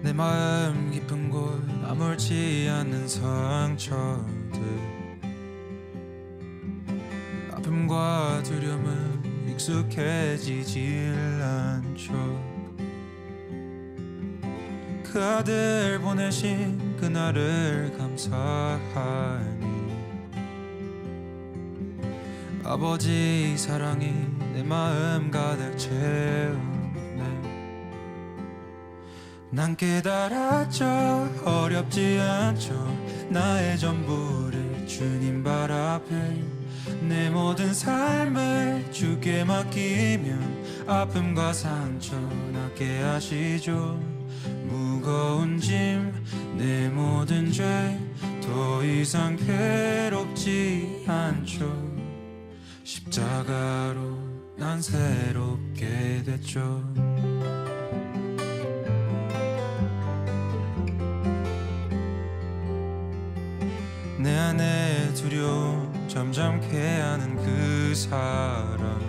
내 마음 깊은 곳 아물지 않는 상처들, 아픔과 두려움은 익숙해지질 않죠. 그 아들 보내신 그날을 감사하니 아버지 사랑이 내 마음 가득 채우네. 난 깨달았죠. 어렵지 않죠. 나의 전부를 주님 발 앞에, 내 모든 삶을 주께 맡기면 아픔과 상처 낫게 하시죠. 무거운 짐 내 모든 죄 더 이상 괴롭지 않죠. 십자가로 난 새롭게 됐죠. 내 안에 두려움 잠잠케 하는 그 사랑,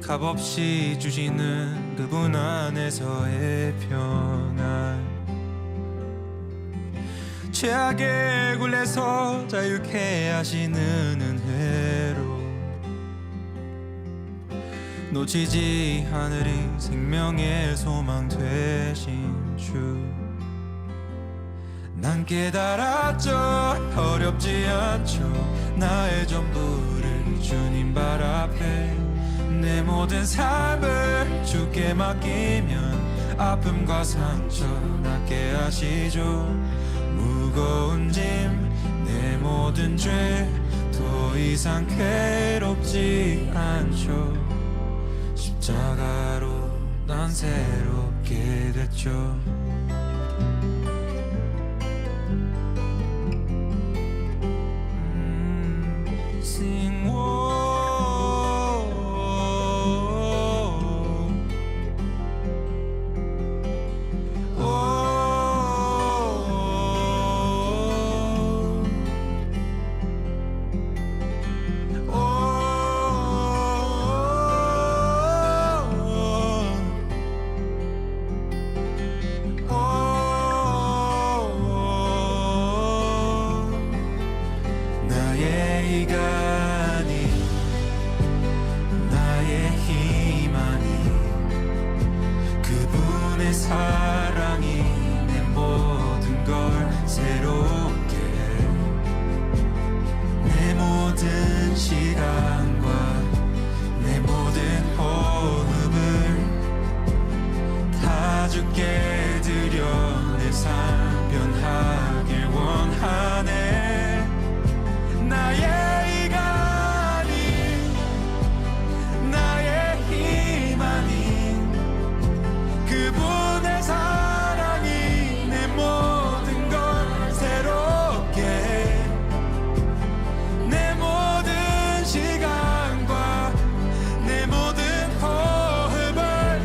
값없이 주시는 그분 안에서의 평안, 죄악의 굴레서 자유케 하시는 은혜로 놓치지 않으리 생명의 소망 되신 주. 난 깨달았죠. 어렵지 않죠. 나의 전부를 주님 발 앞에, 내 모든 삶을 주께 맡기면 아픔과 상처 낫게 하시죠. 무거운 짐 내 모든 죄 더 이상 괴롭지 않죠. 십자가로 난 새롭게 됐죠. Sing 사랑이 내 모든 걸 새롭게, 내 모든 시간과 내 모든 호흡을 다 주께 드려 내 삶 변하길 원하네. 나의 이가 아닌 나의 힘 아닌 그분의 사랑이 내 모든 걸 새롭게, 내 모든 시간과 내 모든 호흡을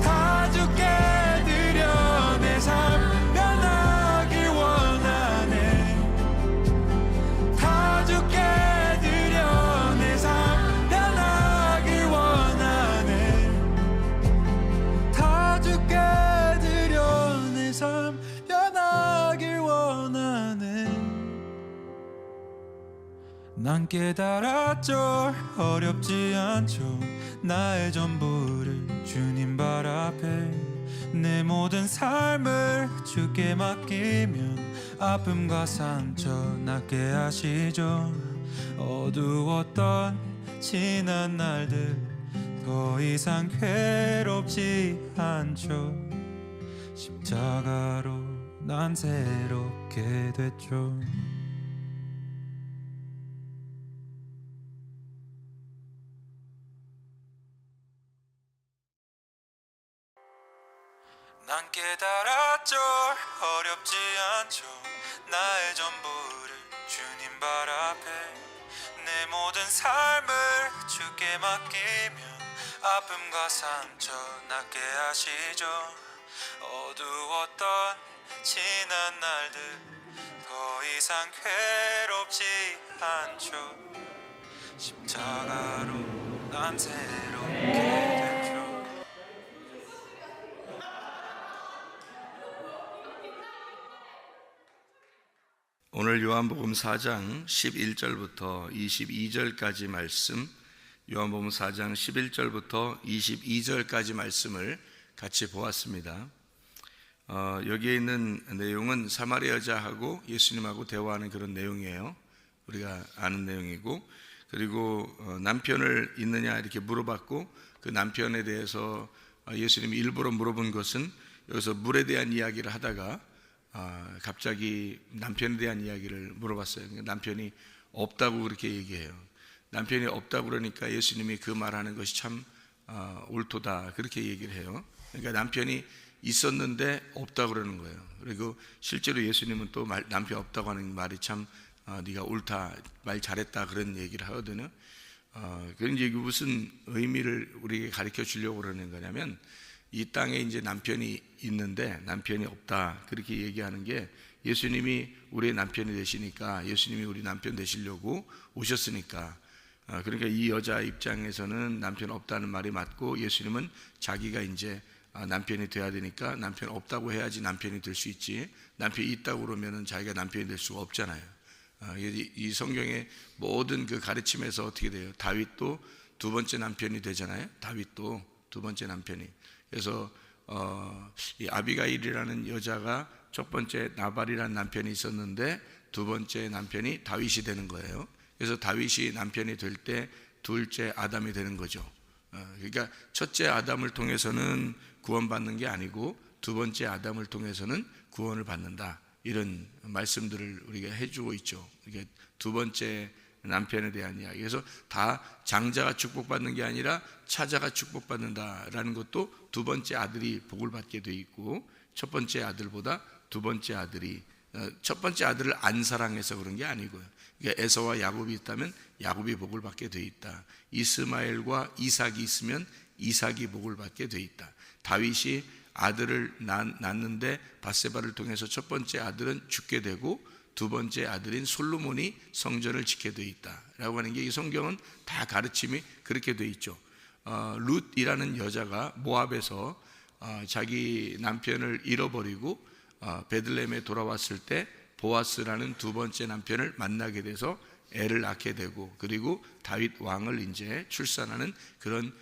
다 주께 드려 내 삶 변하길 원하네. 다 주께 드려 내 삶 변하길 원하네. 다 주께 드려 내 삶 변하길 원하네. 난 깨달았죠. 어렵지 않죠. 나의 전부를 주님 발 앞에, 내 모든 삶을 주께 맡기면 아픔과 상처 낫게 하시죠. 어두웠던 지난 날들 더 이상 괴롭지 않죠. 십자가로 난 새롭게 됐죠. 난 깨달았죠. 어렵지 않죠. 나의 전부를 주님 발 앞에, 내 모든 삶을 주께 맡기면 아픔과 상처 낫게 하시죠. 어두웠던 지난 날들 더 이상 괴롭지 않죠. 십자가로 난 새롭게 됐죠. 요한복음 4장 11절부터 22절까지 말씀, 요한복음 4장 11절부터 22절까지 말씀을 같이 보았습니다. 여기에 있는 내용은 사마리아 여자하고 예수님하고 대화하는 그런 내용이에요. 우리가 아는 내용이고, 그리고 남편을 있느냐 이렇게 물어봤고, 그 남편에 대해서 예수님이 일부러 물어본 것은 여기서 물에 대한 이야기를 하다가 갑자기 남편에 대한 이야기를 물어봤어요. 남편이 없다고 그렇게 얘기해요. 남편이 없다고 그러니까 예수님이 그 말하는 것이 참 옳도다 그렇게 얘기를 해요. 그러니까 남편이 있었는데 없다고 그러는 거예요. 그리고 실제로 예수님은 또 남편 없다고 하는 말이 참 네가 옳다, 말 잘했다 그런 얘기를 하거든요. 그런 얘기 무슨 의미를 우리에게 가르쳐 주려고 그러는 거냐면, 이 땅에 이제 남편이 있는데 남편이 없다 그렇게 얘기하는 게, 예수님이 우리의 남편이 되시니까, 예수님이 우리 남편 되시려고 오셨으니까, 그러니까 이 여자 입장에서는 남편 없다는 말이 맞고, 예수님은 자기가 이제 남편이 돼야 되니까 남편 없다고 해야지 남편이 될 수 있지, 남편이 있다고 그러면은 자기가 남편이 될 수가 없잖아요. 이 성경의 모든 그 가르침에서 어떻게 돼요? 다윗도 두 번째 남편이 되잖아요. 다윗도 두 번째 남편이. 그래서 이 아비가일이라는 여자가 첫 번째 나발이라는 남편이 있었는데 두 번째 남편이 다윗이 되는 거예요. 그래서 다윗이 남편이 될 때 둘째 아담이 되는 거죠. 그러니까 첫째 아담을 통해서는 구원받는 게 아니고 두 번째 아담을 통해서는 구원을 받는다, 이런 말씀들을 우리가 해주고 있죠. 이게 두 번째 남편에 대한 이야기. 그래서 다 장자가 축복받는 게 아니라 차자가 축복받는다라는 것도 두 번째 아들이 복을 받게 돼 있고, 첫 번째 아들보다 두 번째 아들이, 첫 번째 아들을 안 사랑해서 그런 게 아니고요. 그러니까 에서와 야곱이 있다면 야곱이 복을 받게 돼 있다. 이스마엘과 이삭이 있으면 이삭이 복을 받게 돼 있다. 다윗이 아들을 낳는데 밧세바를 통해서 첫 번째 아들은 죽게 되고 두 번째 아들인 솔로몬이 성전을 지게 되어 있다라고 하는 게, 이 성경은 다 가르침이 그렇게 되어 있죠. 룻이라는 여자가 모압에서 자기 남편을 잃어버리고 베들레헴에 돌아왔을 때 보아스라는 두 번째 남편을 만나게 돼서 애를 낳게 되고, 그리고 다윗 왕을 이제 출산하는 그런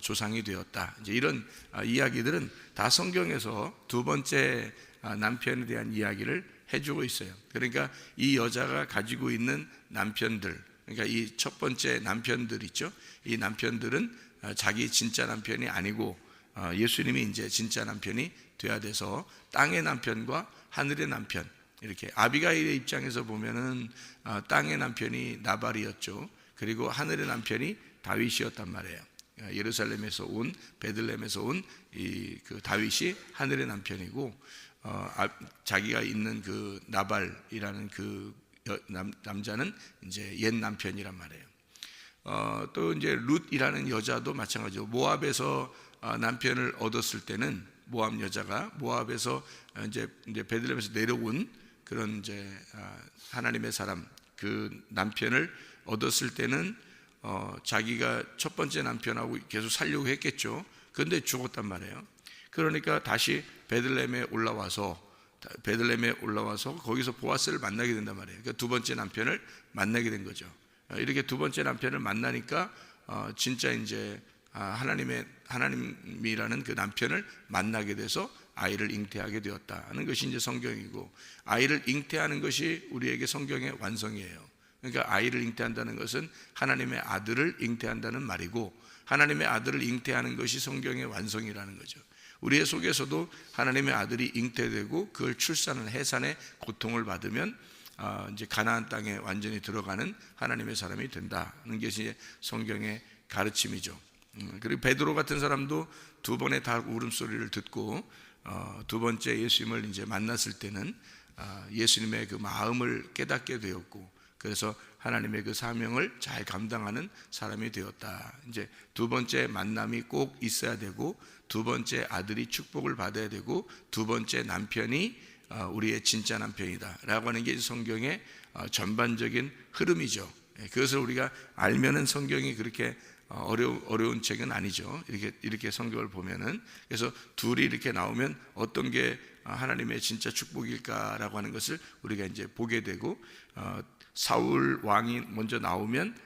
조상이 되었다. 이제 이런 이야기들은 다 성경에서 두 번째 남편에 대한 이야기를 해주고 있어요. 그러니까 이 여자가 가지고 있는 남편들, 그러니까 이 첫 번째 남편들 있죠. 이 남편들은 자기 진짜 남편이 아니고 예수님이 이제 진짜 남편이 돼야 돼서 땅의 남편과 하늘의 남편, 이렇게 아비가일의 입장에서 보면은 땅의 남편이 나발이었죠. 그리고 하늘의 남편이 다윗이었단 말이에요. 예루살렘에서 온, 베들레헴에서 온 그 다윗이 하늘의 남편이고, 자기가 있는 그 나발이라는 그 남자는 이제 옛 남편이란 말이에요. 또 이제 룻이라는 여자도 마찬가지로 모압에서 남편을 얻었을 때는, 모압 여자가 모압에서 이제 베들레헴에서 내려온 그런 이제 하나님의 사람, 그 남편을 얻었을 때는 자기가 첫 번째 남편하고 계속 살려고 했겠죠. 그런데 죽었단 말이에요. 그러니까 다시 베들레헴에 올라와서 거기서 보아스를 만나게 된단 말이에요. 그러니까 두 번째 남편을 만나게 된 거죠. 이렇게 두 번째 남편을 만나니까 진짜 이제 하나님이라는 그 남편을 만나게 돼서 아이를 잉태하게 되었다는 것이 이제 성경이고, 아이를 잉태하는 것이 우리에게 성경의 완성이에요. 그러니까 아이를 잉태한다는 것은 하나님의 아들을 잉태한다는 말이고, 하나님의 아들을 잉태하는 것이 성경의 완성이라는 거죠. 우리의 속에서도 하나님의 아들이 잉태되고 그걸 출산을 해산의 고통을 받으면 이제 가나안 땅에 완전히 들어가는 하나님의 사람이 된다는 것이 성경의 가르침이죠. 그리고 베드로 같은 사람도 두 번의 닭 울음소리를 듣고 두 번째 예수님을 이제 만났을 때는 예수님의 그 마음을 깨닫게 되었고, 그래서 하나님의 그 사명을 잘 감당하는 사람이 되었다. 이제 두 번째 만남이 꼭 있어야 되고, 두 번째 아들이 축복을 받아야 되고, 두 번째 남편이 우리의 진짜 남편이다 라고 하는 게 성경의 전반적인 흐름이죠. 그것을 우리가 알면은 성경이 그렇게 어려운 책은 아니죠. 이렇게 성경을 보면은. 그래서 둘이 이렇게 나오면 어떤 게 하나님의 진짜 축복일까라고 하는 것을 우리가 이제 보게 되고, 사울 왕이 먼저 나오면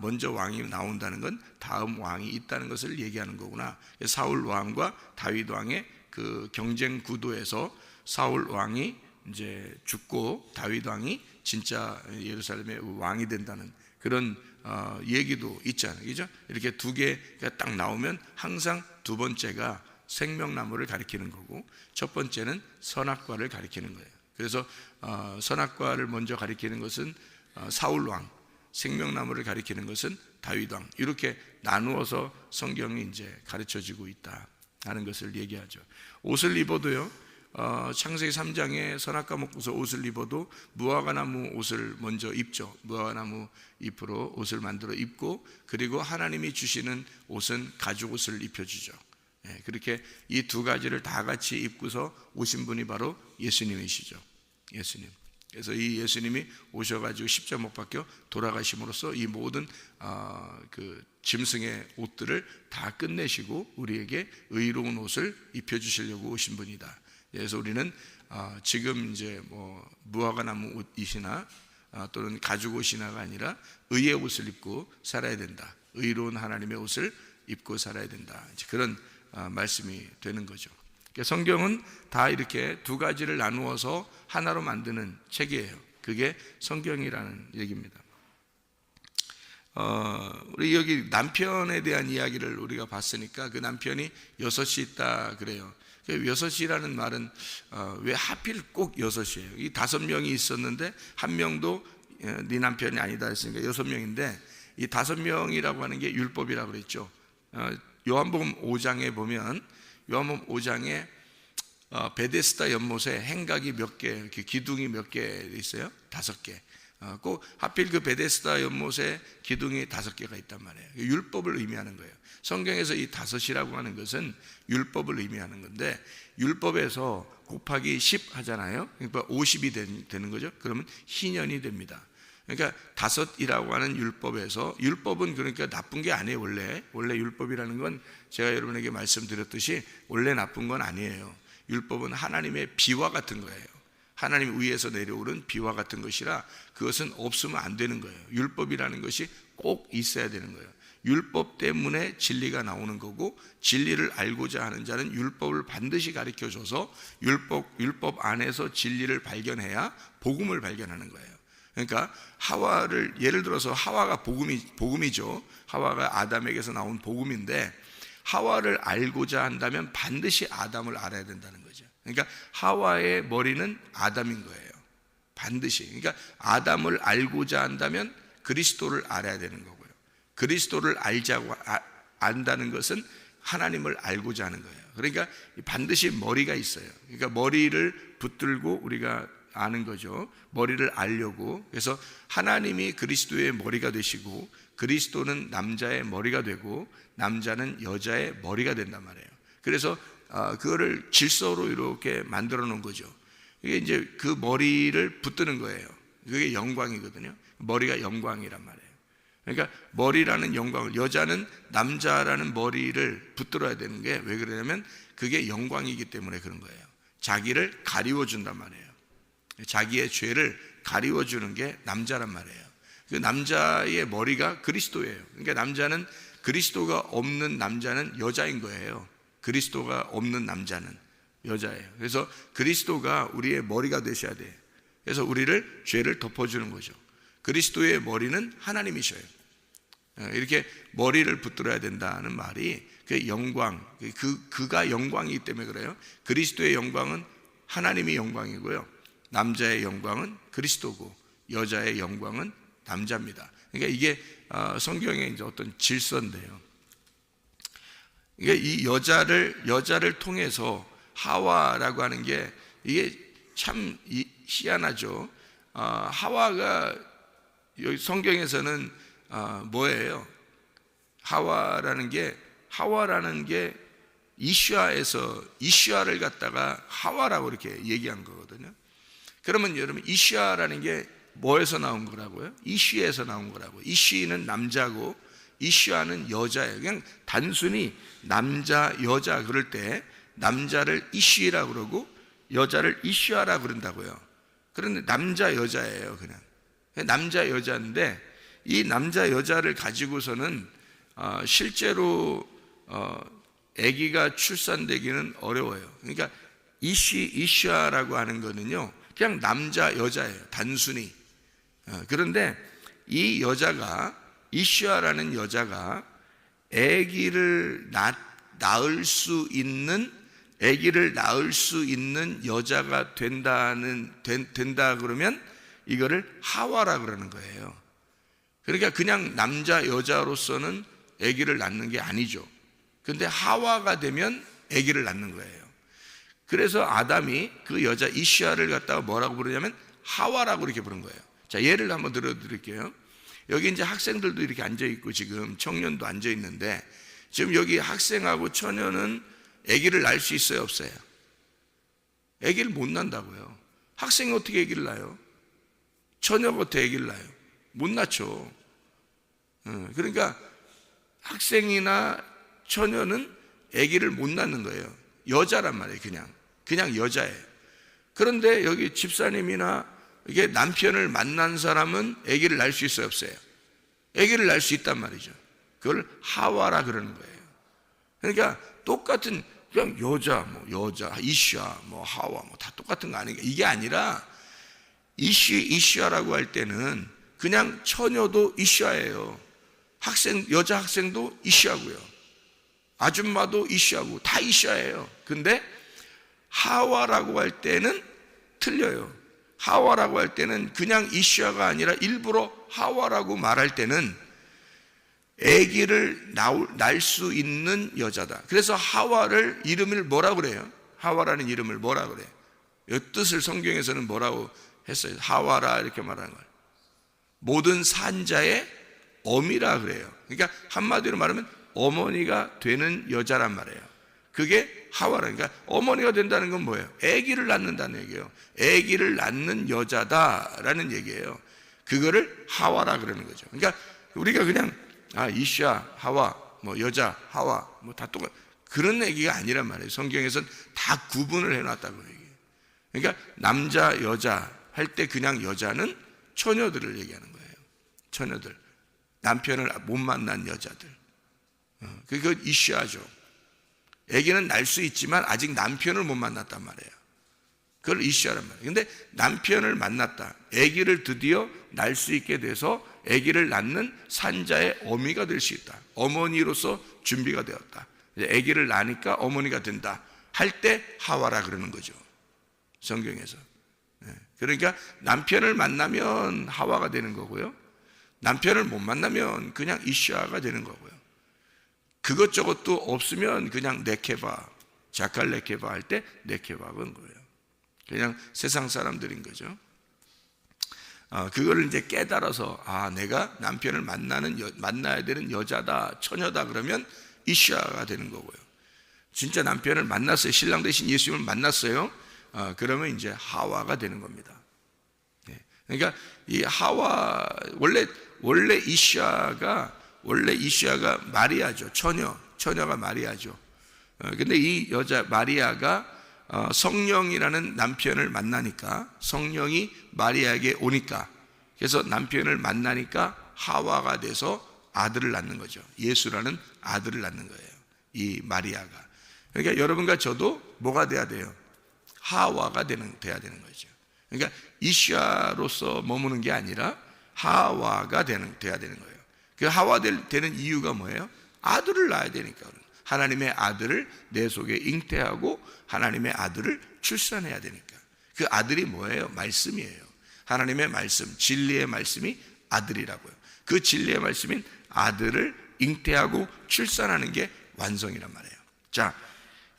먼저 왕이 나온다는 건 다음 왕이 있다는 것을 얘기하는 거구나. 사울 왕과 다윗 왕의 그 경쟁 구도에서 사울 왕이 이제 죽고 다윗 왕이 진짜 예루살렘의 왕이 된다는 그런 얘기도 있잖아요, 그죠? 이렇게 두 개가 딱 나오면 항상 두 번째가 생명나무를 가리키는 거고, 첫 번째는 선악과를 가리키는 거예요. 그래서 선악과를 먼저 가리키는 것은 사울 왕, 생명나무를 가리키는 것은 다윗 왕, 이렇게 나누어서 성경이 이제 가르쳐지고 있다 하는 것을 얘기하죠. 옷을 입어도요, 창세기 3장에 선악과 먹고서 옷을 입어도 무화과나무 옷을 먼저 입죠. 무화과나무 잎으로 옷을 만들어 입고, 그리고 하나님이 주시는 옷은 가죽옷을 입혀주죠. 그렇게 이 두 가지를 다 같이 입고서 오신 분이 바로 예수님이시죠. 예수님. 그래서 이 예수님이 오셔가지고 십자가 못 박혀 돌아가심으로써 이 모든 그 짐승의 옷들을 다 끝내시고 우리에게 의로운 옷을 입혀주시려고 오신 분이다. 그래서 우리는 지금 이제 뭐 무화과나무 옷이나 또는 가죽 옷이나가 아니라 의의 옷을 입고 살아야 된다. 의로운 하나님의 옷을 입고 살아야 된다. 이제 그런 말씀이 되는 거죠. 성경은 다 이렇게 두 가지를 나누어서 하나로 만드는 책이에요. 그게 성경이라는 얘기입니다. 우리 여기 남편에 대한 이야기를 우리가 봤으니까 그 남편이 6이 있다 그래요. 6이라는 말은 왜 하필 꼭 6이에요? 이 5명이 있었는데 한 명도 네 남편이 아니다 했으니까 6명인데, 이 5명이라고 하는 게 율법이라고 그랬죠. 요한복음 5장에 보면, 요한복음 5장에 베데스다 연못에 행각이 몇 개, 기둥이 몇 개 있어요? 5개. 꼭 하필 그 베데스다 연못에 기둥이 5개가 있단 말이에요. 율법을 의미하는 거예요. 성경에서 이 5이라고 하는 것은 율법을 의미하는 건데, 율법에서 곱하기 10 하잖아요. 그러니까 50이 되는 거죠. 그러면 희년이 됩니다. 그러니까 5이라고 하는 율법에서, 율법은 그러니까 나쁜 게 아니에요. 원래 율법이라는 건 제가 여러분에게 말씀드렸듯이 원래 나쁜 건 아니에요. 율법은 하나님의 비와 같은 거예요. 하나님 위에서 내려오는 비와 같은 것이라 그것은 없으면 안 되는 거예요. 율법이라는 것이 꼭 있어야 되는 거예요. 율법 때문에 진리가 나오는 거고, 진리를 알고자 하는 자는 율법을 반드시 가르쳐줘서 율법 안에서 진리를 발견해야 복음을 발견하는 거예요. 그러니까 하와를, 예를 들어서 하와가 복음이죠. 하와가 아담에게서 나온 복음인데, 하와를 알고자 한다면 반드시 아담을 알아야 된다는 거죠. 그러니까 하와의 머리는 아담인 거예요. 반드시. 그러니까 아담을 알고자 한다면 그리스도를 알아야 되는 거고요. 그리스도를 안다는 것은 하나님을 알고자 하는 거예요. 그러니까 반드시 머리가 있어요. 그러니까 머리를 붙들고 우리가 아는 거죠. 머리를 알려고. 그래서 하나님이 그리스도의 머리가 되시고, 그리스도는 남자의 머리가 되고, 남자는 여자의 머리가 된단 말이에요. 그래서 그거를 질서로 이렇게 만들어 놓은 거죠. 이게 이제 그 머리를 붙드는 거예요. 그게 영광이거든요. 머리가 영광이란 말이에요. 그러니까 머리라는 영광을, 여자는 남자라는 머리를 붙들어야 되는 게 왜 그러냐면 그게 영광이기 때문에 그런 거예요. 자기를 가리워 준단 말이에요. 자기의 죄를 가리워 주는 게 남자란 말이에요. 그 남자의 머리가 그리스도예요. 그러니까 남자는, 그리스도가 없는 남자는 여자인 거예요. 그리스도가 없는 남자는 여자예요. 그래서 그리스도가 우리의 머리가 되셔야 돼요. 그래서 우리를, 죄를 덮어주는 거죠. 그리스도의 머리는 하나님이셔요. 이렇게 머리를 붙들어야 된다는 말이 그 영광, 그가 영광이기 때문에 그래요. 그리스도의 영광은 하나님이 영광이고요, 남자의 영광은 그리스도고 여자의 영광은 남자입니다. 그러니까 이게 성경의 이제 어떤 질서인데요. 그러니까 이 여자를 통해서 하와라고 하는 게 이게 참 희한하죠. 하와가 여기 성경에서는 뭐예요? 하와라는 게 이슈아를 갖다가 하와라고 이렇게 얘기한 거거든요. 그러면 여러분, 이슈아라는 게 뭐에서 나온 거라고요? 이슈에서 나온 거라고요. 이슈는 남자고 이슈아는 여자예요. 그냥 단순히 남자, 여자 그럴 때 남자를 이슈라고 그러고 여자를 이슈아라 그런다고요. 그런데 남자 여자예요. 그냥 남자 여자인데 이 남자 여자를 가지고서는 실제로 아기가 출산되기는 어려워요. 그러니까 이슈아라고 하는 거는요, 그냥 남자 여자예요. 단순히. 그런데 이 여자가, 이슈아라는 여자가 아기를 낳을 수 있는 여자가 된다 그러면 이거를 하와라 그러는 거예요. 그러니까 그냥 남자 여자로서는 아기를 낳는 게 아니죠. 근데 하와가 되면 아기를 낳는 거예요. 그래서 아담이 그 여자 이시아를 갖다가 뭐라고 부르냐면 하와라고 이렇게 부른 거예요. 자, 예를 한번 들어드릴게요. 여기 이제 학생들도 이렇게 앉아 있고 지금 청년도 앉아 있는데, 지금 여기 학생하고 처녀는 아기를 낳을 수 있어요, 없어요? 아기를 못 낳는다고요. 학생이 어떻게 아기를 낳아요? 처녀가 어떻게 아기를 낳아요? 못 낳죠. 그러니까 학생이나 처녀는 아기를 못 낳는 거예요. 여자란 말이에요. 그냥 여자예요. 그런데 여기 집사님이나 이게 남편을 만난 사람은 아기를 낳을 수 있어요, 없어요? 아기를 낳을 수 있단 말이죠. 그걸 하와라 그러는 거예요. 그러니까 똑같은 그냥 여자, 이슈아, 하와, 다 똑같은 거 아닌가? 이게 아니라 이슈아라고 할 때는 그냥 처녀도 이슈아예요. 여자 학생도 이슈아고요. 아줌마도 이슈아고 다 이슈아예요. 근데 하와라고 할 때는 틀려요. 하와라고 할 때는 그냥 이슈아가 아니라 일부러 하와라고 말할 때는 아기를 낳을 수 있는 여자다. 그래서 하와를 이름을 뭐라고 그래요? 하와라는 이름을 뭐라고 그래요? 이 뜻을 성경에서는 뭐라고 했어요? 하와라 이렇게 말하는 거예요. 모든 산자의 어미라 그래요. 그러니까 한마디로 말하면 어머니가 되는 여자란 말이에요. 그게 하와라. 그러니까 어머니가 된다는 건 뭐예요? 아기를 낳는다는 얘기예요. 아기를 낳는 여자다라는 얘기예요. 그거를 하와라 그러는 거죠. 그러니까 우리가 그냥 이샤, 하와, 여자, 하와, 다 똑같 그런 얘기가 아니란 말이에요. 성경에서는 다 구분을 해놨다고 얘기해요. 그러니까 남자, 여자 할 때 그냥 여자는 처녀들을 얘기하는 거예요. 처녀들, 남편을 못 만난 여자들. 그거 이슈아죠. 아기는 낳을 수 있지만 아직 남편을 못 만났단 말이에요. 그걸 이슈아란 말이에요. 근데 남편을 만났다, 아기를 드디어 낳을 수 있게 돼서 아기를 낳는 산자의 어미가 될 수 있다. 어머니로서 준비가 되었다. 아기를 낳으니까 어머니가 된다 할 때 하와라 그러는 거죠, 성경에서. 그러니까 남편을 만나면 하와가 되는 거고요, 남편을 못 만나면 그냥 이슈아가 되는 거고요. 그것저것도 없으면 그냥 네케바, 자칼 네케바 할 때 네케바인 거예요. 그냥 세상 사람들인 거죠. 그거를 이제 깨달아서 내가 남편을 만나야 되는 여자다, 처녀다 그러면 이슈아가 되는 거고요. 진짜 남편을 만났어요. 신랑 되신 예수님을 만났어요. 그러면 이제 하와가 되는 겁니다. 그러니까 이 하와, 원래 이슈아가 마리아죠. 처녀가 마리아죠. 근데 이 여자 마리아가 성령이라는 남편을 만나니까, 성령이 마리아에게 오니까, 그래서 남편을 만나니까 하와가 돼서 아들을 낳는 거죠. 예수라는 아들을 낳는 거예요, 이 마리아가. 그러니까 여러분과 저도 뭐가 돼야 돼요? 하와가 돼야 되는 거죠. 그러니까 이슈아로서 머무는 게 아니라 하와가 돼야 되는 거예요. 그 하와 되는 이유가 뭐예요? 아들을 낳아야 되니까. 하나님의 아들을 내 속에 잉태하고 하나님의 아들을 출산해야 되니까. 그 아들이 뭐예요? 말씀이에요. 하나님의 말씀, 진리의 말씀이 아들이라고요. 그 진리의 말씀인 아들을 잉태하고 출산하는 게 완성이란 말이에요. 자,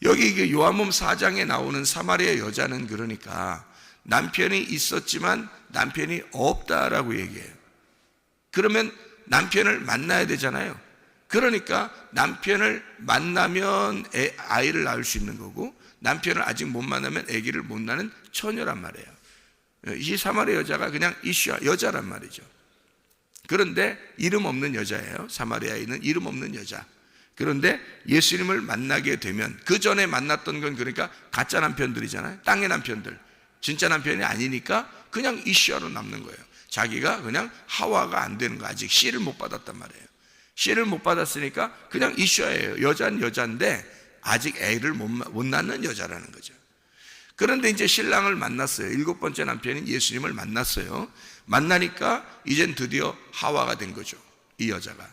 여기 요한복음 4장에 나오는 사마리아 여자는 그러니까 남편이 있었지만 남편이 없다라고 얘기해요. 그러면 남편을 만나야 되잖아요. 그러니까 남편을 만나면 아이를 낳을 수 있는 거고, 남편을 아직 못 만나면 아기를 못 낳는 처녀란 말이에요. 이 사마리아 여자가 그냥 이슈아, 여자란 말이죠. 그런데 이름 없는 여자예요. 사마리아인은 이름 없는 여자. 그런데 예수님을 만나게 되면, 그 전에 만났던 건 그러니까 가짜 남편들이잖아요. 땅의 남편들. 진짜 남편이 아니니까 그냥 이슈아로 남는 거예요. 자기가 그냥 하와가 안 되는 거, 아직 씨를 못 받았단 말이에요. 씨를 못 받았으니까 그냥 이슈아예요. 여자는 여자인데 아직 애를 못 낳는 여자라는 거죠. 그런데 이제 신랑을 만났어요. 7번째 남편인 예수님을 만났어요. 만나니까 이젠 드디어 하와가 된 거죠, 이 여자가.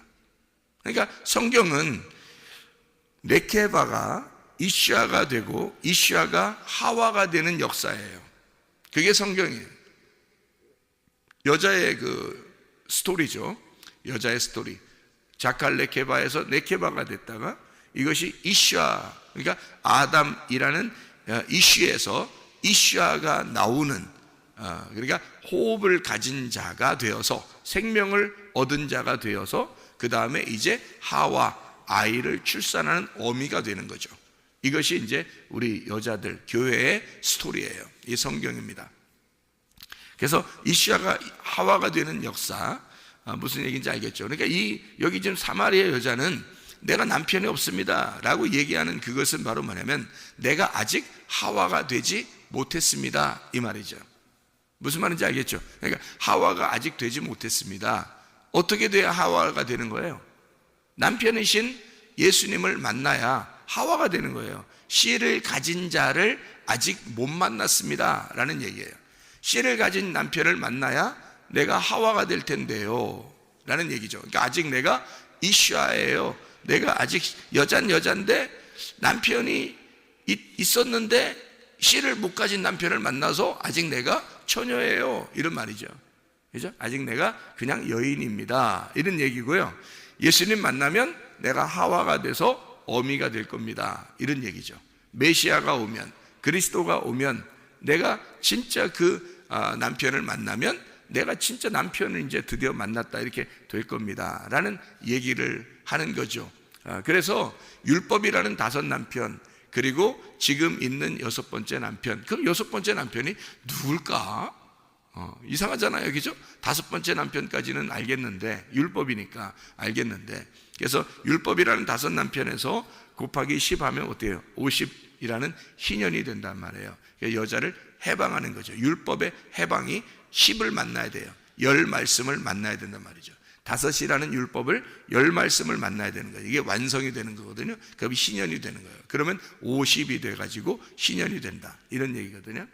그러니까 성경은 레케바가 이슈아가 되고 이슈아가 하와가 되는 역사예요. 그게 성경이에요. 여자의 그 스토리죠. 여자의 스토리. 자칼 레케바에서 레케바가 됐다가 이것이 이슈아, 그러니까 아담이라는 이슈에서 이슈아가 나오는, 그러니까 호흡을 가진 자가 되어서, 생명을 얻은 자가 되어서 그 다음에 이제 하와, 아이를 출산하는 어미가 되는 거죠. 이것이 이제 우리 여자들 교회의 스토리예요. 이 성경입니다. 그래서 이슈아가 하와가 되는 역사, 무슨 얘기인지 알겠죠? 그러니까 여기 지금 사마리아 여자는 내가 남편이 없습니다 라고 얘기하는 그것은 바로 뭐냐면, 내가 아직 하와가 되지 못했습니다, 이 말이죠. 무슨 말인지 알겠죠? 그러니까 하와가 아직 되지 못했습니다. 어떻게 돼야 하와가 되는 거예요? 남편이신 예수님을 만나야 하와가 되는 거예요. 씨를 가진 자를 아직 못 만났습니다 라는 얘기예요. 씨를 가진 남편을 만나야 내가 하와가 될 텐데요 라는 얘기죠. 그러니까 아직 내가 이슈아예요. 내가 아직 여잔데 남편이 있었는데 씨를 못 가진 남편을 만나서 아직 내가 처녀예요, 이런 말이죠. 그죠? 아직 내가 그냥 여인입니다, 이런 얘기고요. 예수님 만나면 내가 하와가 돼서 어미가 될 겁니다, 이런 얘기죠. 메시아가 오면, 그리스도가 오면 내가 진짜 그 남편을 만나면 내가 진짜 남편을 이제 드디어 만났다, 이렇게 될 겁니다 라는 얘기를 하는 거죠. 그래서 율법이라는 5 남편, 그리고 지금 있는 6번째 남편, 그럼 6번째 남편이 누굴까? 이상하잖아요, 그죠? 5번째 남편까지는 알겠는데, 율법이니까 알겠는데, 그래서 율법이라는 5 남편에서 곱하기 10 하면 어때요? 50이라는 희년이 된단 말이에요. 여자를 해방하는 거죠. 율법의 해방이 10을 만나야 돼요. 10 말씀을 만나야 된단 말이죠. 5이라는 율법을 10 말씀을 만나야 되는 거예요. 이게 완성이 되는 거거든요. 그럼 희년이 되는 거예요. 그러면 50이 돼가지고 희년이 된다, 이런 얘기거든요.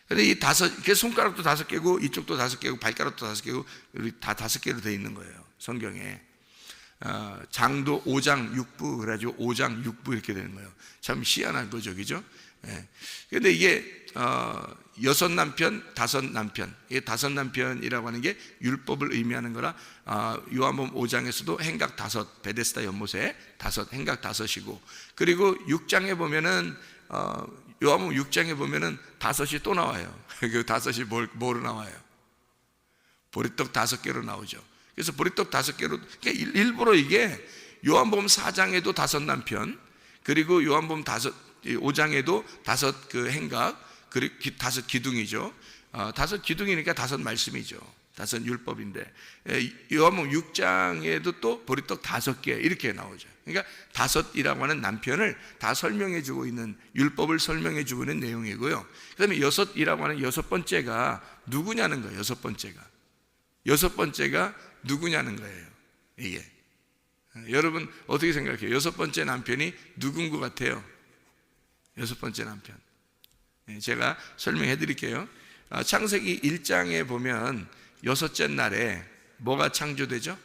근데 이 5, 손가락도 5개고 이쪽도 5개고 발가락도 5개고 우리 다 5개로 되어 있는 거예요, 성경에. 장도 5장 6부 그래가지고 5장 6부 이렇게 되는 거예요. 참 희한한 거죠, 그죠? 그런데 이게 6 남편, 5 남편, 이게 5 남편이라고 하는 게 율법을 의미하는 거라, 요한복음 5장에서도 행각 5, 베데스다 연못에 5, 행각 5이고, 그리고 6장에 보면은 요한복음 6장에 보면은 5이 또 나와요. 그 5이 뭐로 나와요? 보리떡 5개로 나오죠. 그래서 보리떡 5개로, 그러니까 일부러 이게 요한복음 4장에도 5 남편, 그리고 요한복음 5장에도 5 그 행각, 그리고 5 기둥이죠. 5 기둥이니까 5 말씀이죠. 5 율법인데, 요한복음 6장에도 또 보리떡 5개 이렇게 나오죠. 그러니까 5이라고 하는 남편을 다 설명해 주고 있는, 율법을 설명해 주고 있는 내용이고요. 그 다음에 6이라고 하는 6번째가 누구냐는 거예요. 6번째가 누구냐는 거예요, 이게. 여러분 어떻게 생각해요? 6번째 남편이 누군 것 같아요? 6번째 남편, 제가 설명해 드릴게요. 창세기 1장에 보면 6째 날에 뭐가 창조되죠?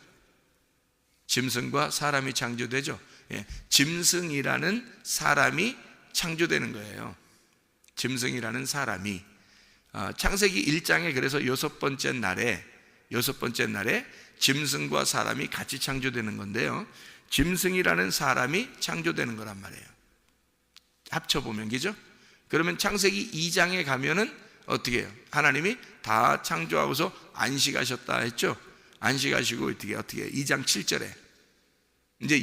짐승과 사람이 창조되죠. 짐승이라는 사람이 창조되는 거예요. 짐승이라는 사람이. 창세기 1장에 그래서 6번째 날에 짐승과 사람이 같이 창조되는 건데요, 짐승이라는 사람이 창조되는 거란 말이에요. 합쳐보면, 그죠? 그러면 창세기 2장에 가면은 어떻게 해요? 하나님이 다 창조하고서 안식하셨다 했죠? 안식하시고 어떻게 2장 7절에 이제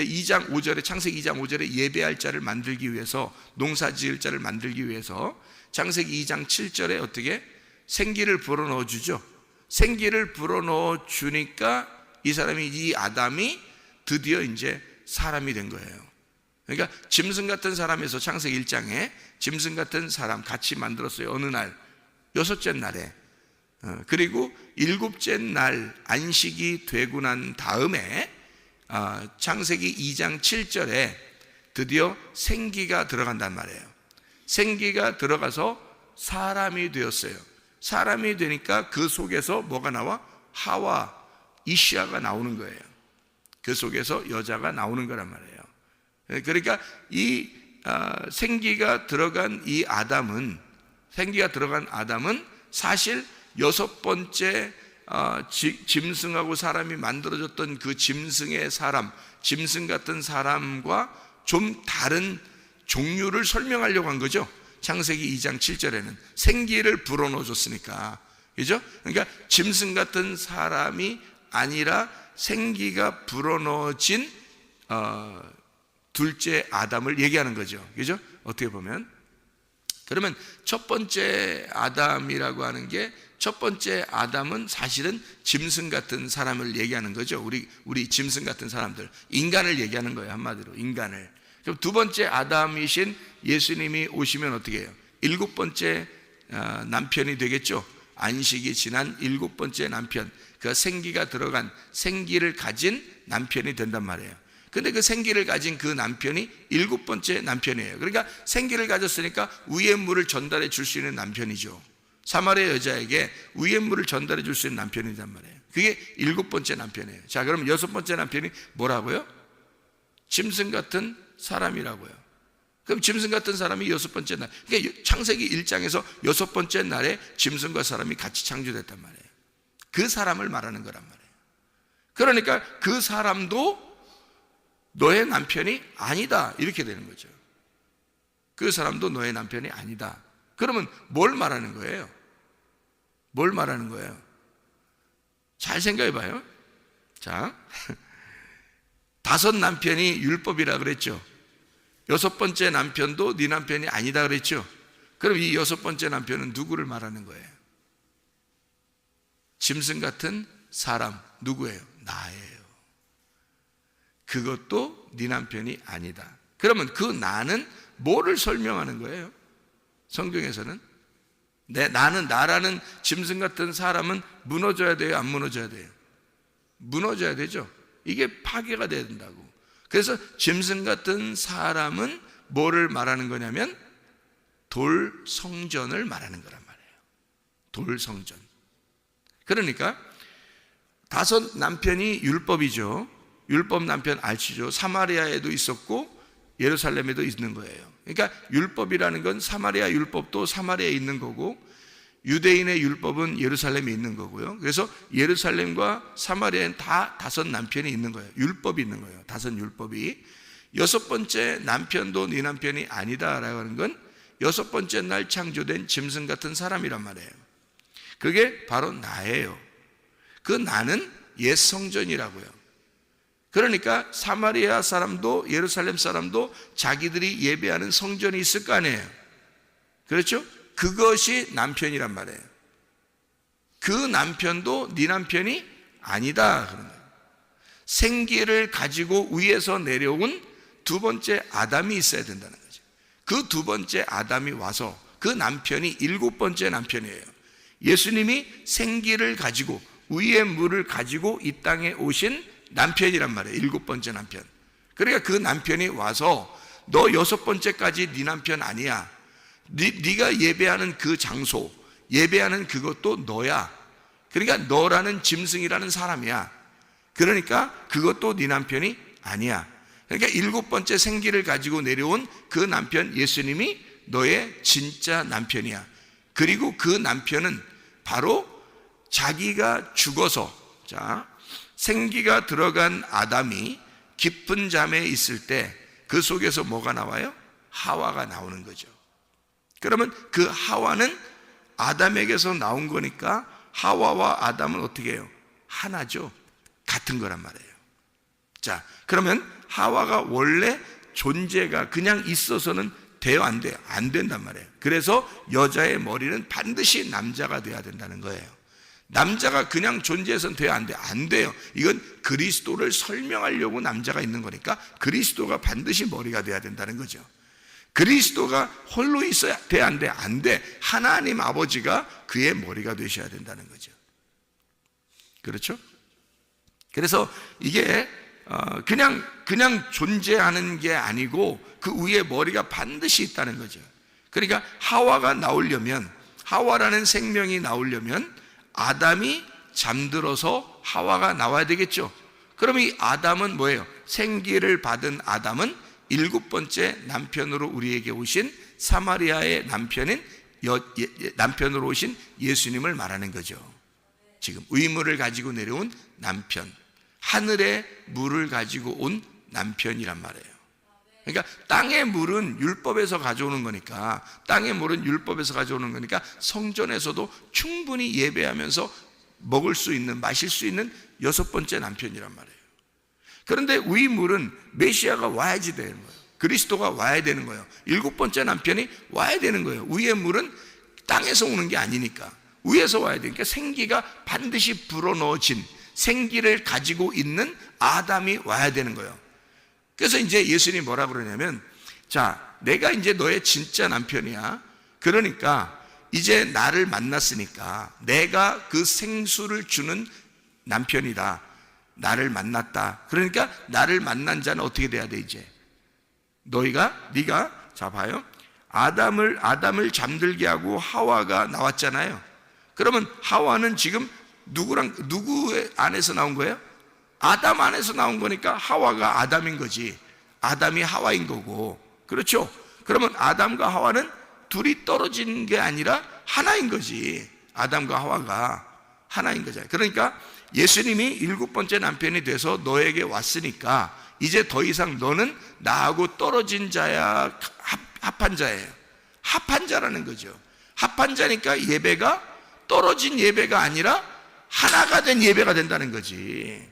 2장 5절에, 창세기 2장 5절에 예배할 자를 만들기 위해서, 농사 지을 자를 만들기 위해서 창세기 2장 7절에 어떻게 생기를 불어넣어 주죠. 생기를 불어넣어 주니까 이 사람이, 이 아담이 드디어 이제 사람이 된 거예요. 그러니까 짐승 같은 사람에서 창세기 1장에 짐승 같은 사람 같이 만들었어요. 어느 날, 6째 날에. 그리고 7째 날 안식이 되고 난 다음에 창세기 2장 7절에 드디어 생기가 들어간단 말이에요. 생기가 들어가서 사람이 되었어요. 사람이 되니까 그 속에서 뭐가 나와? 하와, 이시아가 나오는 거예요. 그 속에서 여자가 나오는 거란 말이에요. 그러니까 이 생기가 들어간 아담은 사실 6번째 짐승하고 사람이 만들어졌던 그 짐승의 사람, 짐승 같은 사람과 좀 다른 종류를 설명하려고 한 거죠. 창세기 2장 7절에는 생기를 불어넣어 줬으니까, 그죠? 그러니까 짐승 같은 사람이 아니라 생기가 불어넣어진 둘째 아담을 얘기하는 거죠. 그죠? 어떻게 보면. 그러면 첫 번째 아담이라고 하는 게, 첫 번째 아담은 사실은 짐승 같은 사람을 얘기하는 거죠. 우리 짐승 같은 사람들, 인간을 얘기하는 거예요. 한마디로 인간을. 그럼 두 번째 아담이신 예수님이 오시면 어떻게 해요? 7번째 남편이 되겠죠. 안식이 지난 7번째 남편, 그 생기가 들어간 생기를 가진 남편이 된단 말이에요. 근데 그 생기를 가진 그 남편이 7번째 남편이에요. 그러니까 생기를 가졌으니까 위의 물을 전달해 줄 수 있는 남편이죠. 사마리아 여자에게 위의 물을 전달해 줄 수 있는 남편이란 말이에요. 그게 7번째 남편이에요. 자, 그럼 6번째 남편이 뭐라고요? 짐승 같은 사람이라고요. 그럼 짐승 같은 사람이 6번째 날, 그러니까 창세기 1장에서 6번째 날에 짐승과 사람이 같이 창조됐단 말이에요. 그 사람을 말하는 거란 말이에요. 그러니까 그 사람도 너의 남편이 아니다, 이렇게 되는 거죠. 그 사람도 너의 남편이 아니다. 그러면 뭘 말하는 거예요? 뭘 말하는 거예요? 잘 생각해 봐요. 자, 5 남편이 율법이라 그랬죠. 6번째 남편도 네 남편이 아니다 그랬죠. 그럼 이 6번째 남편은 누구를 말하는 거예요? 짐승 같은 사람, 누구예요? 나예요. 그것도 네 남편이 아니다. 그러면 그 나는 뭐를 설명하는 거예요? 성경에서는 나라는 짐승 같은 사람은 무너져야 돼요? 안 무너져야 돼요? 무너져야 되죠. 이게 파괴가 돼야 된다고. 그래서 짐승 같은 사람은 뭐를 말하는 거냐면 돌 성전을 말하는 거란 말이에요. 돌 성전. 그러니까 5 남편이 율법이죠. 율법 남편 아시죠? 사마리아에도 있었고 예루살렘에도 있는 거예요. 그러니까 율법이라는 건 사마리아 율법도 사마리아에 있는 거고, 유대인의 율법은 예루살렘에 있는 거고요. 그래서 예루살렘과 사마리아에는 다 5 남편이 있는 거예요. 율법이 있는 거예요. 5 율법이. 6번째 남편도 네 남편이 아니다라고 하는 건 6번째 날 창조된 짐승 같은 사람이란 말이에요. 그게 바로 나예요. 그 나는 옛 성전이라고요. 그러니까 사마리아 사람도 예루살렘 사람도 자기들이 예배하는 성전이 있을 거 아니에요. 그렇죠? 그것이 남편이란 말이에요. 그 남편도 네 남편이 아니다 그런 거예요. 생기를 가지고 위에서 내려온 2번째 아담이 있어야 된다는 거죠. 그 2번째 아담이 와서 그 남편이 7번째 남편이에요. 예수님이 생기를 가지고 위의 물을 가지고 이 땅에 오신 남편이란 말이에요. 7번째 남편. 그러니까 그 남편이 와서 너 6번째까지 네 남편 아니야. 네가 예배하는 그 장소, 예배하는 그것도 너야. 그러니까 너라는 짐승이라는 사람이야. 그러니까 그것도 네 남편이 아니야. 그러니까 7번째 생기를 가지고 내려온 그 남편 예수님이 너의 진짜 남편이야. 그리고 그 남편은 바로 자기가 죽어서, 자, 생기가 들어간 아담이 깊은 잠에 있을 때 그 속에서 뭐가 나와요? 하와가 나오는 거죠. 그러면 그 하와는 아담에게서 나온 거니까 하와와 아담은 어떻게 해요? 하나죠. 같은 거란 말이에요. 자, 그러면 하와가 원래 존재가 그냥 있어서는 돼요? 안 돼요? 안 된단 말이에요. 그래서 여자의 머리는 반드시 남자가 돼야 된다는 거예요. 남자가 그냥 존재해서는 돼요? 안 돼요? 안 돼요. 이건 그리스도를 설명하려고 남자가 있는 거니까 그리스도가 반드시 머리가 돼야 된다는 거죠. 그리스도가 홀로 있어야 돼? 안 돼? 안 돼. 하나님 아버지가 그의 머리가 되셔야 된다는 거죠. 그렇죠? 그래서 이게 그냥 존재하는 게 아니고 그 위에 머리가 반드시 있다는 거죠. 그러니까 하와가 나오려면, 하와라는 생명이 나오려면 아담이 잠들어서 하와가 나와야 되겠죠. 그럼 이 아담은 뭐예요? 생기를 받은 아담은 7번째 남편으로 우리에게 오신 사마리아의 남편으로 오신 예수님을 말하는 거죠. 지금 의무를 가지고 내려온 남편, 하늘의 물을 가지고 온 남편이란 말이에요. 그러니까 땅의 물은 율법에서 가져오는 거니까, 땅의 물은 율법에서 가져오는 거니까 성전에서도 충분히 예배하면서 먹을 수 있는, 마실 수 있는 6번째 남편이란 말이에요. 그런데 위 물은 메시아가 와야지 되는 거예요. 그리스도가 와야 되는 거예요. 7번째 남편이 와야 되는 거예요. 위의 물은 땅에서 오는 게 아니니까 위에서 와야 되니까 생기가 반드시 불어넣어진 생기를 가지고 있는 아담이 와야 되는 거예요. 그래서 이제 예수님이 뭐라 그러냐면, 자, 내가 이제 너의 진짜 남편이야. 그러니까 이제 나를 만났으니까 내가 그 생수를 주는 남편이다. 나를 만났다. 그러니까 나를 만난 자는 어떻게 돼야 돼? 이제 네가 자 봐요. 아담을 잠들게 하고 하와가 나왔잖아요. 그러면 하와는 지금 누구 안에서 나온 거예요? 아담 안에서 나온 거니까 하와가 아담인 거지, 아담이 하와인 거고. 그렇죠? 그러면 아담과 하와는 둘이 떨어진 게 아니라 하나인 거지. 아담과 하와가 하나인 거잖아요. 그러니까 예수님이 7번째 남편이 돼서 너에게 왔으니까 이제 더 이상 너는 나하고 떨어진 자야, 합한 자예요. 합한 자라는 거죠. 합한 자니까 예배가 떨어진 예배가 아니라 하나가 된 예배가 된다는 거지.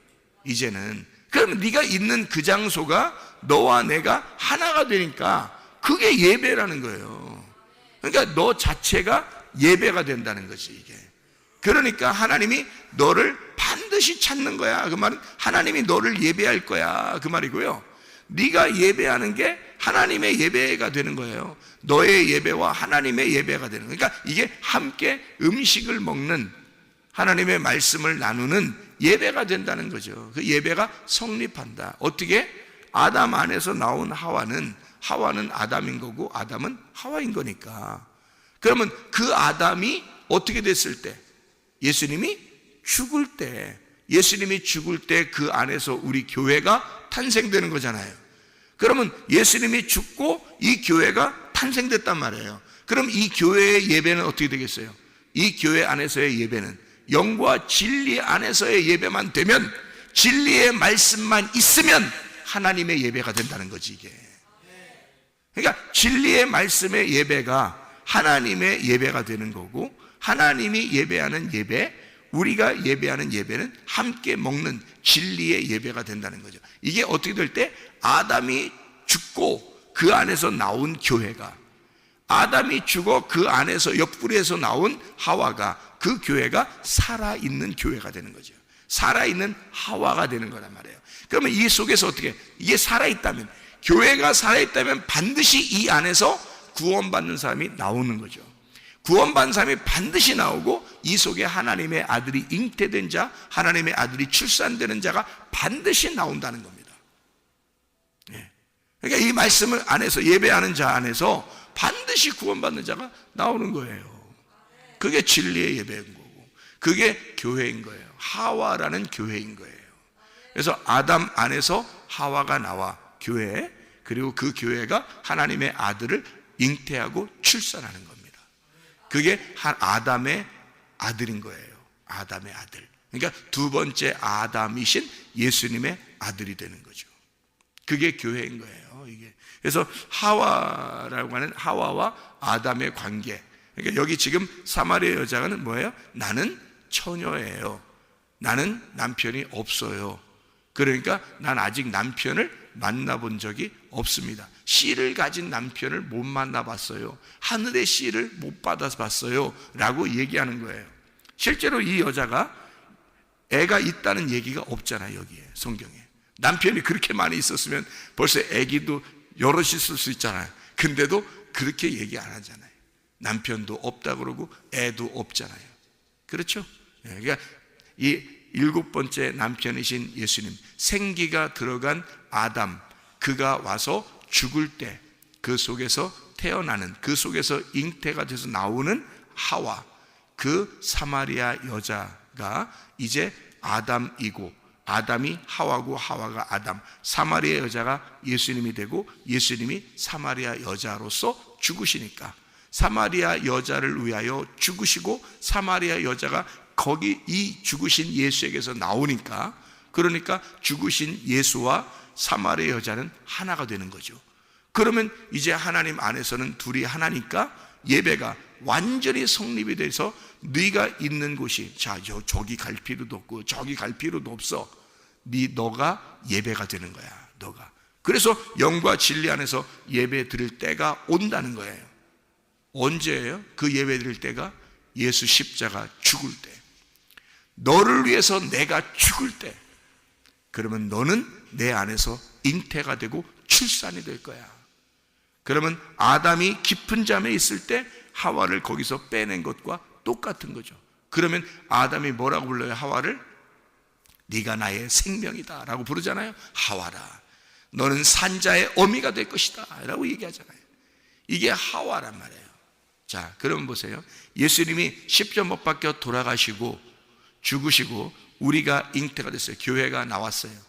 이제는 그러면 네가 있는 그 장소가 너와 내가 하나가 되니까 그게 예배라는 거예요. 그러니까 너 자체가 예배가 된다는 거지, 이게. 그러니까 하나님이 너를 반드시 찾는 거야. 그 말은 하나님이 너를 예배할 거야, 그 말이고요. 네가 예배하는 게 하나님의 예배가 되는 거예요. 너의 예배와 하나님의 예배가 되는 거예요. 그러니까 이게 함께 음식을 먹는, 하나님의 말씀을 나누는 예배가 된다는 거죠. 그 예배가 성립한다. 어떻게? 아담 안에서 나온 하와는 아담인 거고 아담은 하와인 거니까. 그러면 그 아담이 어떻게 됐을 때? 예수님이 죽을 때 그 안에서 우리 교회가 탄생되는 거잖아요. 그러면 예수님이 죽고 이 교회가 탄생됐단 말이에요. 그럼 이 교회의 예배는 어떻게 되겠어요? 이 교회 안에서의 예배는 영과 진리 안에서의 예배만 되면, 진리의 말씀만 있으면 하나님의 예배가 된다는 거지, 이게. 그러니까 진리의 말씀의 예배가 하나님의 예배가 되는 거고, 하나님이 예배하는 예배, 우리가 예배하는 예배는 함께 먹는 진리의 예배가 된다는 거죠. 이게 어떻게 될 때? 아담이 죽고 그 안에서 나온 교회가, 아담이 죽어 그 안에서 옆구리에서 나온 하와가, 그 교회가 살아있는 교회가 되는 거죠. 살아있는 하와가 되는 거란 말이에요. 그러면 이 속에서 어떻게, 이게 살아있다면, 교회가 살아있다면 반드시 이 안에서 구원받는 사람이 나오는 거죠. 구원받는 사람이 반드시 나오고 이 속에 하나님의 아들이 잉태된 자, 하나님의 아들이 출산되는 자가 반드시 나온다는 겁니다. 그러니까 이 말씀을 안에서, 예배하는 자 안에서 반드시 구원받는 자가 나오는 거예요. 그게 진리의 예배인 거고, 그게 교회인 거예요. 하와라는 교회인 거예요. 그래서 아담 안에서 하와가 나와 교회, 그리고 그 교회가 하나님의 아들을 잉태하고 출산하는 겁니다. 그게 아담의 아들인 거예요. 아담의 아들. 그러니까 두 번째 아담이신 예수님의 아들이 되는 거죠. 그게 교회인 거예요, 이게. 그래서 하와라고 하는 하와와 아담의 관계. 그러니까 여기 지금 사마리아 여자는 뭐예요? 나는 처녀예요. 나는 남편이 없어요. 그러니까 난 아직 남편을 만나본 적이 없습니다. 씨를 가진 남편을 못 만나봤어요. 하늘의 씨를 못 받아봤어요 라고 얘기하는 거예요. 실제로 이 여자가 애가 있다는 얘기가 없잖아요. 여기에 성경에 남편이 그렇게 많이 있었으면 벌써 애기도 여럿 있을 수 있잖아요. 근데도 그렇게 얘기 안 하잖아요. 남편도 없다 그러고 애도 없잖아요. 그렇죠? 그러니까 이 7번째 남편이신 예수님, 생기가 들어간 아담, 그가 와서 죽을 때 그 속에서 태어나는, 그 속에서 잉태가 돼서 나오는 하와, 그 사마리아 여자가 이제 아담이고, 아담이 하와고 하와가 아담, 사마리아 여자가 예수님이 되고 예수님이 사마리아 여자로서 죽으시니까 사마리아 여자를 위하여 죽으시고, 사마리아 여자가 거기 이 죽으신 예수에게서 나오니까, 그러니까 죽으신 예수와 사마리아 여자는 하나가 되는 거죠. 그러면 이제 하나님 안에서는 둘이 하나니까 예배가 완전히 성립이 돼서 네가 있는 곳이, 자, 저기 갈 필요도 없고 저기 갈 필요도 없어. 너가 예배가 되는 거야. 너가. 그래서 영과 진리 안에서 예배 드릴 때가 온다는 거예요. 언제예요? 그 예배 드릴 때가 예수 십자가 죽을 때, 너를 위해서 내가 죽을 때, 그러면 너는 내 안에서 잉태가 되고 출산이 될 거야. 그러면 아담이 깊은 잠에 있을 때 하와를 거기서 빼낸 것과 똑같은 거죠. 그러면 아담이 뭐라고 불러요? 하와를? 네가 나의 생명이다 라고 부르잖아요. 하와라, 너는 산자의 어미가 될 것이다 라고 얘기하잖아요. 이게 하와란 말이에요. 자, 그럼 보세요. 예수님이 십자가 못 박혀 돌아가시고 죽으시고 우리가 잉태가 됐어요. 교회가 나왔어요.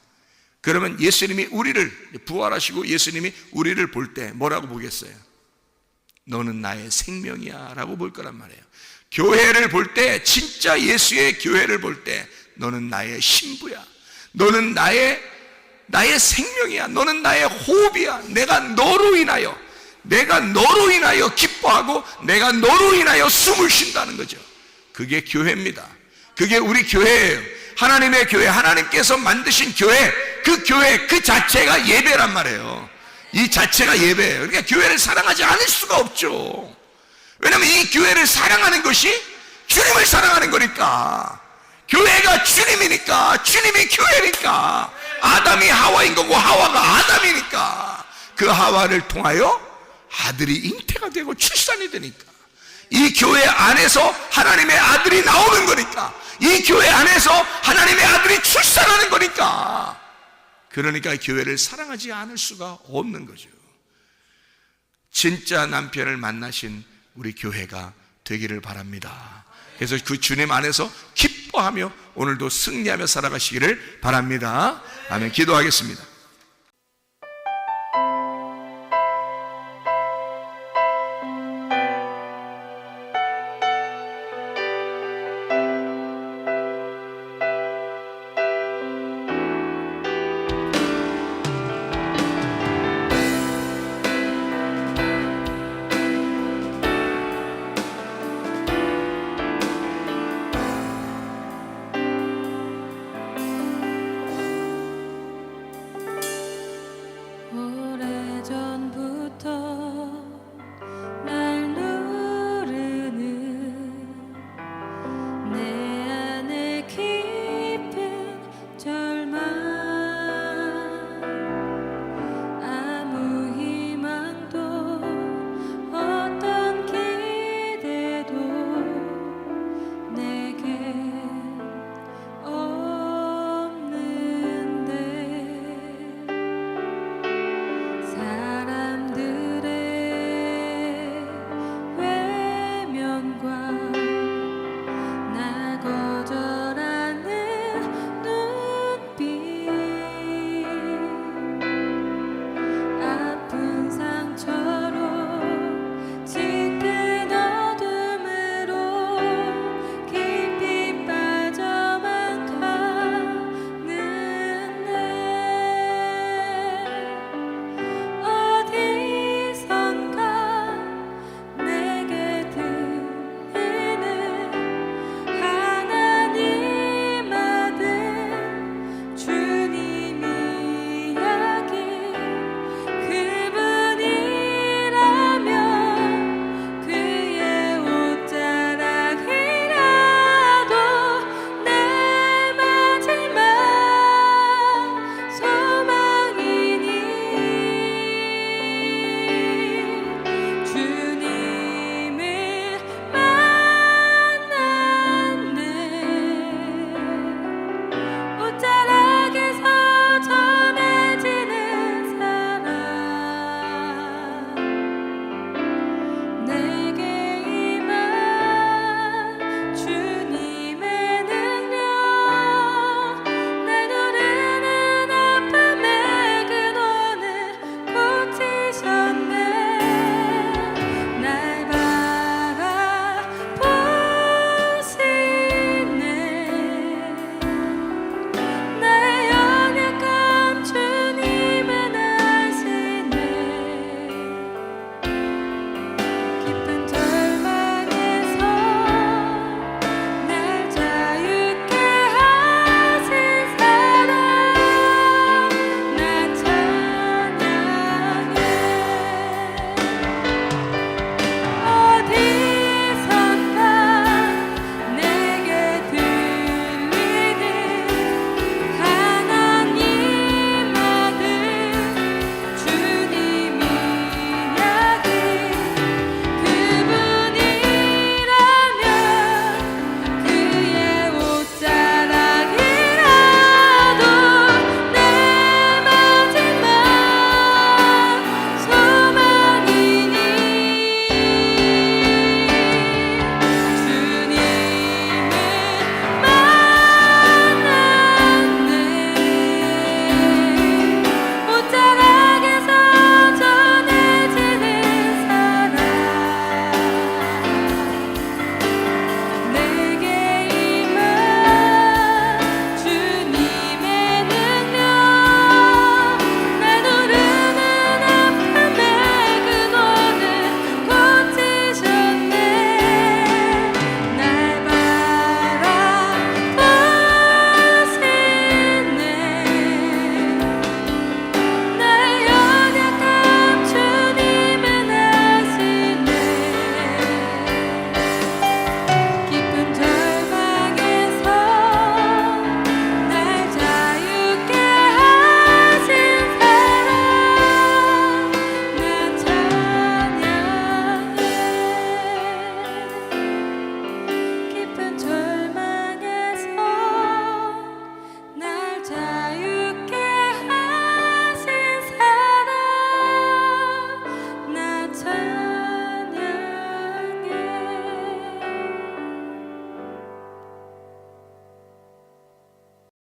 그러면 예수님이 우리를, 부활하시고 예수님이 우리를 볼 때 뭐라고 보겠어요? 너는 나의 생명이야 라고 볼 거란 말이에요. 교회를 볼 때, 진짜 예수의 교회를 볼 때 너는 나의 신부야, 너는 나의 생명이야, 너는 나의 호흡이야. 내가 너로 인하여 기뻐하고 내가 너로 인하여 숨을 쉰다는 거죠. 그게 교회입니다. 그게 우리 교회예요. 하나님의 교회, 하나님께서 만드신 교회, 그 교회 그 자체가 예배란 말이에요. 이 자체가 예배예요. 그러니까 교회를 사랑하지 않을 수가 없죠. 왜냐하면 이 교회를 사랑하는 것이 주님을 사랑하는 거니까. 교회가 주님이니까, 주님이 교회니까, 아담이 하와인 거고 하와가 아담이니까, 그 하와를 통하여 아들이 잉태가 되고 출산이 되니까, 이 교회 안에서 하나님의 아들이 나오는 거니까, 이 교회 안에서 하나님의 아들이 출산하는 거니까, 그러니까 교회를 사랑하지 않을 수가 없는 거죠. 진짜 남편을 만나신 우리 교회가 되기를 바랍니다. 그래서 그 주님 안에서 기뻐하며 오늘도 승리하며 살아가시기를 바랍니다. 아멘. 기도하겠습니다. 오